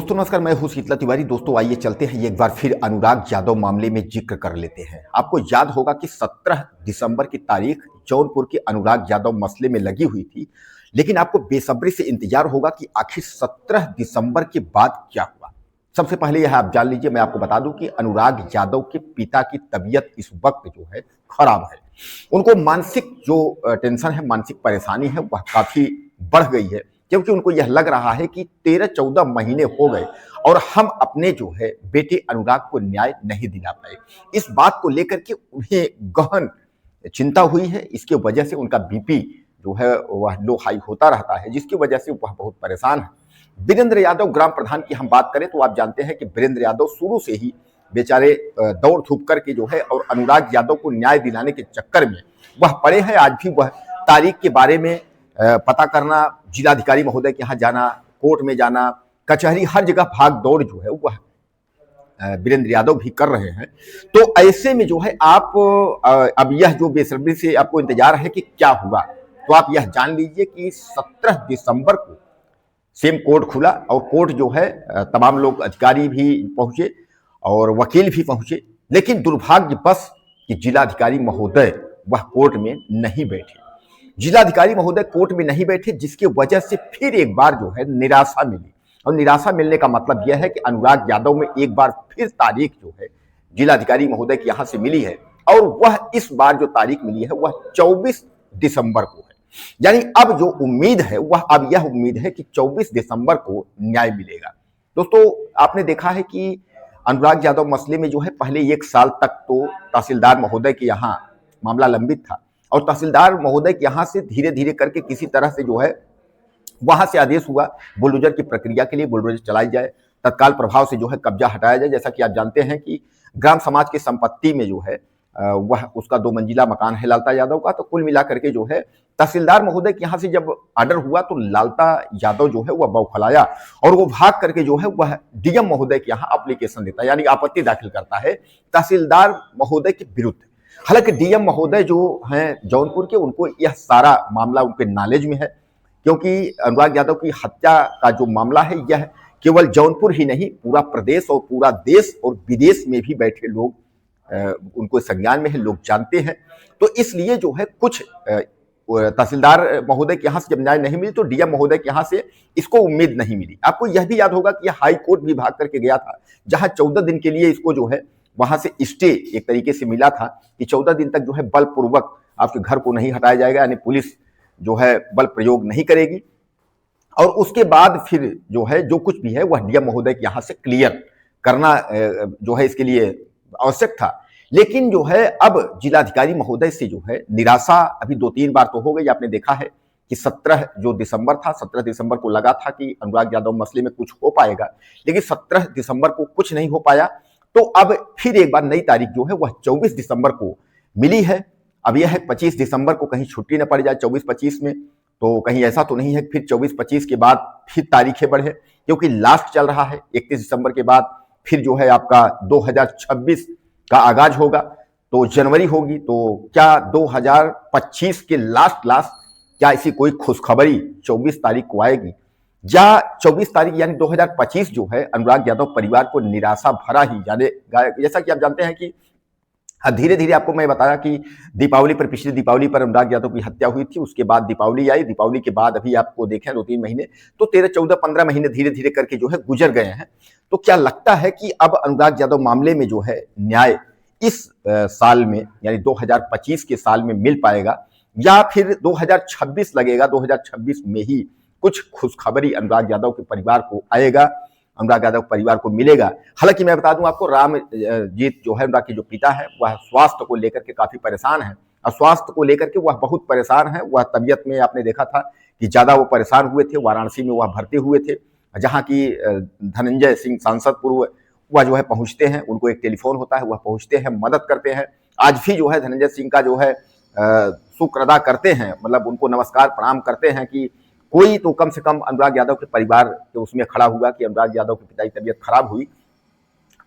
दोस्तों नमस्कार, मैं हूं शीतला तिवारी। दोस्तों आइए चलते हैं एक बार फिर अनुराग यादव मामले में जिक्र कर लेते हैं। आपको याद होगा कि 17 दिसंबर की तारीख जौनपुर के अनुराग यादव मसले में लगी हुई थी, लेकिन आपको बेसब्री से इंतजार होगा कि आखिर 17 दिसंबर के बाद क्या हुआ। सबसे पहले यह आप जान लीजिए, मैं आपको बता दूं कि अनुराग यादव के पिता की तबीयत इस वक्त जो है खराब है। उनको मानसिक जो टेंशन है, मानसिक परेशानी है, वह काफी बढ़ गई है, क्योंकि उनको यह लग रहा है कि 13-14 महीने हो गए और हम अपने जो है बेटे अनुराग को न्याय नहीं दिला पाए। इस बात को लेकर के उन्हें गहन चिंता हुई है। इसके वजह से उनका बीपी जो है वह लो हाई होता रहता है, जिसकी वजह से वह बहुत परेशान है। वीरेंद्र यादव ग्राम प्रधान की हम बात करें तो आप जानते हैं कि वीरेंद्र यादव शुरू से ही बेचारे दौड़ धूप करके जो है और अनुराग यादव को न्याय दिलाने के चक्कर में वह पड़े हैं। आज भी वह तारीख के बारे में पता करना, जिलाधिकारी महोदय के यहाँ जाना, कोर्ट में जाना, कचहरी, हर जगह भाग दौड़ जो है वह वीरेंद्र यादव भी कर रहे हैं। तो ऐसे में जो है आप अब यह जो बेसब्री से आपको इंतजार है कि क्या हुआ, तो आप यह जान लीजिए कि 17 दिसंबर को सेम कोर्ट खुला और कोर्ट जो है तमाम लोग, अधिकारी भी पहुंचे और वकील भी पहुंचे, लेकिन दुर्भाग्यवश कि जिलाधिकारी महोदय वह कोर्ट में नहीं बैठे। जिलाधिकारी महोदय कोर्ट में नहीं बैठे, जिसकी वजह से फिर एक बार जो है निराशा मिली। और निराशा मिलने का मतलब यह है कि अनुराग यादव में एक बार फिर तारीख जो है जिलाधिकारी महोदय के यहां से मिली है, और वह इस बार जो तारीख मिली है वह 24 दिसंबर को है। यानी अब जो उम्मीद है वह अब यह उम्मीद है कि 24 दिसंबर को न्याय मिलेगा। दोस्तों आपने देखा है कि अनुराग यादव मसले में जो है पहले 1 साल तक तो तहसीलदार महोदय के यहाँ मामला लंबित था, और तहसीलदार महोदय के यहाँ से धीरे धीरे करके किसी तरह से जो है वहां से आदेश हुआ बुलडोजर की प्रक्रिया के लिए बुलडोजर चलाई जाए, तत्काल प्रभाव से जो है कब्जा हटाया जाए। जैसा कि आप जानते हैं कि ग्राम समाज की संपत्ति में जो है वह उसका 2 मंजिला मकान है लालता यादव का। तो कुल मिलाकर के जो है तहसीलदार महोदय के यहाँ से जब ऑर्डर हुआ तो लालता यादव जो है वह बौखलाया और वो भाग करके जो है वह डीएम महोदय के यहाँ एप्लीकेशन देता है, यानी आपत्ति दाखिल करता है तहसीलदार महोदय के विरुद्ध। हालांकि डीएम महोदय जो हैं जौनपुर के, उनको यह सारा मामला उनके नॉलेज में है, क्योंकि अनुराग यादव की हत्या का जो मामला है यह केवल जौनपुर ही नहीं, पूरा प्रदेश और पूरा देश और विदेश में भी बैठे लोग उनको संज्ञान में है, लोग जानते हैं। तो इसलिए जो है कुछ तहसीलदार महोदय के यहाँ से जब न्याय नहीं मिली तो डीएम महोदय के यहाँ से इसको उम्मीद नहीं मिली। आपको यह भी याद होगा कि यह हाई कोर्ट भी भाग करके गया था, जहां 14 दिन के लिए इसको जो है वहां से स्टे एक तरीके से मिला था कि 14 दिन तक जो है बलपूर्वक आपके घर को नहीं हटाया जाएगा, यानी पुलिस जो है बल प्रयोग नहीं करेगी। और उसके बाद फिर जो है जो कुछ भी है वह डीएम महोदय के यहाँ से क्लियर करना जो है इसके लिए आवश्यक था। लेकिन जो है अब जिलाधिकारी महोदय से जो है निराशा अभी 2-3 बार तो हो गई। आपने देखा है कि 17 जो दिसंबर था, 17 दिसंबर को लगा था कि अनुराग यादव मसले में कुछ हो पाएगा, लेकिन 17 दिसंबर को कुछ नहीं हो पाया। तो अब फिर एक बार नई तारीख जो है वह 24 दिसंबर को मिली है। अब यह है 25 दिसंबर को कहीं छुट्टी न पड़ जाए 24-25 में, तो कहीं ऐसा तो नहीं है फिर 24-25 के बाद फिर तारीखें बढ़े, क्योंकि लास्ट चल रहा है 31 दिसंबर के बाद फिर जो है आपका 2026 का आगाज होगा, तो जनवरी होगी। तो क्या 2025 के लास्ट क्या ऐसी कोई खुशखबरी 24 तारीख को आएगी, या 24 तारीख यानी 2025 जो है अनुराग यादव परिवार को निराशा भरा ही जानेगा। जैसा कि आप जानते हैं कि धीरे धीरे आपको मैं बताया कि दीपावली पर, पिछली दीपावली पर अनुराग यादव की हत्या हुई थी, उसके बाद दीपावली आई, दीपावली के बाद अभी आपको देखें 2-3 महीने, तो 13-14-15 महीने धीरे धीरे करके जो है गुजर गए हैं। तो क्या लगता है कि अब अनुराग यादव मामले में जो है न्याय इस साल में यानी 2025 के साल में मिल पाएगा, या फिर 2026 लगेगा, 2026 में ही कुछ खुशखबरी अनुराग यादव के परिवार को आएगा, अनुराग यादव परिवार को मिलेगा। हालांकि मैं बता दूं आपको, रामजीत जो है अनुराग के जो पिता है वह स्वास्थ्य को लेकर के काफी परेशान है, और स्वास्थ्य को लेकर के वह बहुत परेशान है। वह तबीयत में आपने देखा था कि ज्यादा वो परेशान हुए थे, वाराणसी में वह भर्ती हुए थे, जहां की धनंजय सिंह सांसद पूर्व वह जो है पहुंचते हैं, उनको एक टेलीफोन होता है, वह पहुंचते हैं, मदद करते हैं। आज भी जो है धनंजय सिंह का जो है शुक्र अदा करते हैं, मतलब उनको नमस्कार प्रणाम करते हैं कि कोई तो कम से कम अनुराग यादव के परिवार के उसमें खड़ा हुआ कि अनुराग यादव की पिता की तबीयत खराब हुई।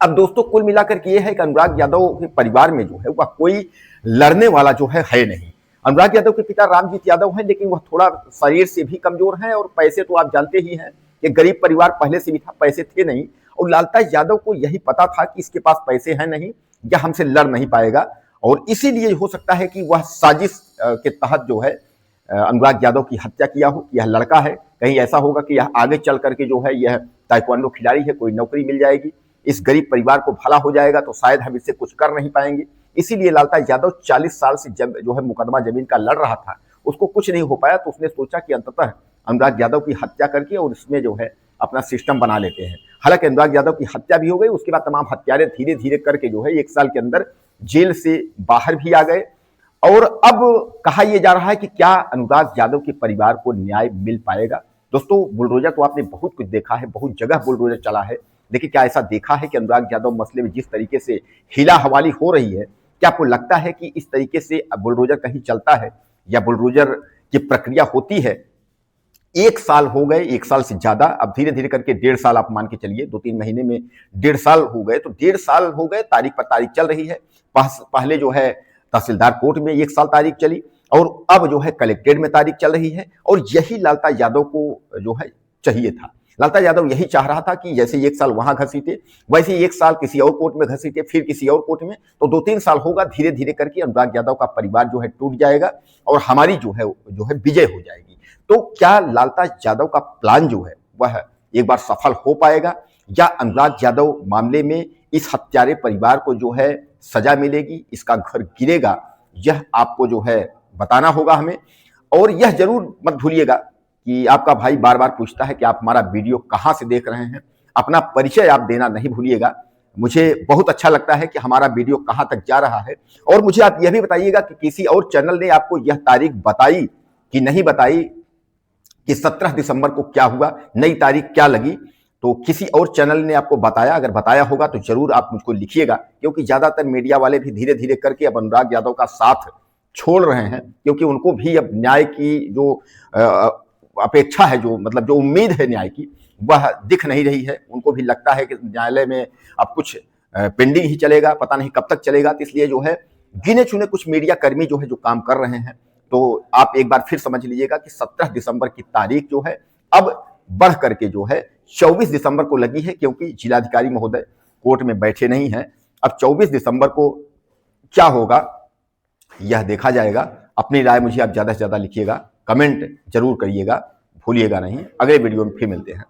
अब दोस्तों कुल मिलाकर के ये है कि अनुराग यादव के परिवार में जो है वह कोई लड़ने वाला जो है नहीं। अनुराग यादव के पिता रामजीत यादव हैं, लेकिन वह थोड़ा शरीर से भी कमजोर हैं, और पैसे तो आप जानते ही हैं ये गरीब परिवार पहले से भी था, पैसे थे नहीं, और लालताज यादव को यही पता था कि इसके पास पैसे हैं नहीं या हमसे लड़ नहीं पाएगा, और इसीलिए हो सकता है कि वह साजिश के तहत जो है अनुराग यादव की हत्या किया हो। यह लड़का है, कहीं ऐसा होगा कि यह आगे चल करके जो है यह ताइक्वांडो खिलाड़ी है, कोई नौकरी मिल जाएगी, इस गरीब परिवार को भला हो जाएगा, तो शायद हम इससे कुछ कर नहीं पाएंगे। इसीलिए लालताज यादव 40 साल से जब जो है मुकदमा जमीन का लड़ रहा था, उसको कुछ नहीं हो पाया, तो उसने सोचा कि अंततः अनुराग यादव की हत्या करके और इसमें जो है अपना सिस्टम बना लेते हैं। हालांकि अनुराग यादव की हत्या भी हो गई, उसके बाद तमाम हत्यारे धीरे धीरे करके जो है 1 साल के अंदर जेल से बाहर भी आ गए। और अब कहा यह जा रहा है कि क्या अनुराग यादव के परिवार को न्याय मिल पाएगा। दोस्तों, बुलडोजर तो आपने बहुत कुछ देखा है, बहुत जगह बुलडोजर चला है, लेकिन क्या ऐसा देखा है कि अनुराग यादव मसले में जिस तरीके से हिला हवाली हो रही है, क्या आपको लगता है कि इस तरीके से बुलडोजर कहीं चलता है या बुलडोजर की प्रक्रिया होती है। 1 साल हो गए, 1 साल से ज्यादा, अब धीरे धीरे करके 1.5 साल आप मान के चलिए, 2-3 महीने में 1.5 साल हो गए, तो 1.5 साल हो गए, तारीख पर तारीख चल रही है। पहले जो है तहसीलदार कोर्ट में 1 साल तारीख चली, और अब जो है कलेक्ट्रेट में तारीख चल रही है, और यही लालताज यादव को जो है चाहिए था। लालताज यादव यही चाह रहा था कि जैसे 1 साल वहां घसीटे, वैसे 1 साल किसी और कोर्ट में घसीटे, फिर किसी और कोर्ट में, तो 2-3 साल होगा, धीरे धीरे करके अनुराग यादव का परिवार जो है टूट जाएगा और हमारी जो है विजय हो जाएगी। तो क्या लालताज यादव का प्लान जो है वह एक बार सफल हो पाएगा, या अनुराग यादव मामले में इस हत्यारे परिवार को जो है सजा मिलेगी, इसका घर गिरेगा, यह आपको जो है बताना होगा हमें। और यह जरूर मत भूलिएगा कि आपका भाई बार बार पूछता है कि आप हमारा वीडियो कहां से देख रहे हैं, अपना परिचय आप देना नहीं भूलिएगा। मुझे बहुत अच्छा लगता है कि हमारा वीडियो कहां तक जा रहा है, और मुझे आप यह भी बताइएगा कि किसी और चैनल ने आपको यह तारीख बताई कि नहीं बताई कि 17 दिसंबर को क्या हुआ, नई तारीख क्या लगी। तो किसी और चैनल ने आपको बताया, अगर बताया होगा तो जरूर आप मुझको लिखिएगा, क्योंकि ज्यादातर मीडिया वाले भी धीरे धीरे करके अब अनुराग यादव का साथ छोड़ रहे हैं, क्योंकि उनको भी अब न्याय की जो अपेक्षा है, जो मतलब जो उम्मीद है न्याय की, वह दिख नहीं रही है। उनको भी लगता है कि न्यायालय में अब कुछ पेंडिंग ही चलेगा, पता नहीं कब तक चलेगा। तो इसलिए जो है गिने चुने कुछ मीडिया कर्मी जो है जो काम कर रहे हैं। तो आप एक बार फिर समझ लीजिएगा कि 17 दिसंबर की तारीख जो है अब बढ़ करके जो है 24 दिसंबर को लगी है, क्योंकि जिलाधिकारी महोदय कोर्ट में बैठे नहीं हैं। अब 24 दिसंबर को क्या होगा यह देखा जाएगा। अपनी राय मुझे आप ज्यादा से ज्यादा लिखिएगा, कमेंट जरूर करिएगा, भूलिएगा नहीं। अगले वीडियो में फिर मिलते हैं।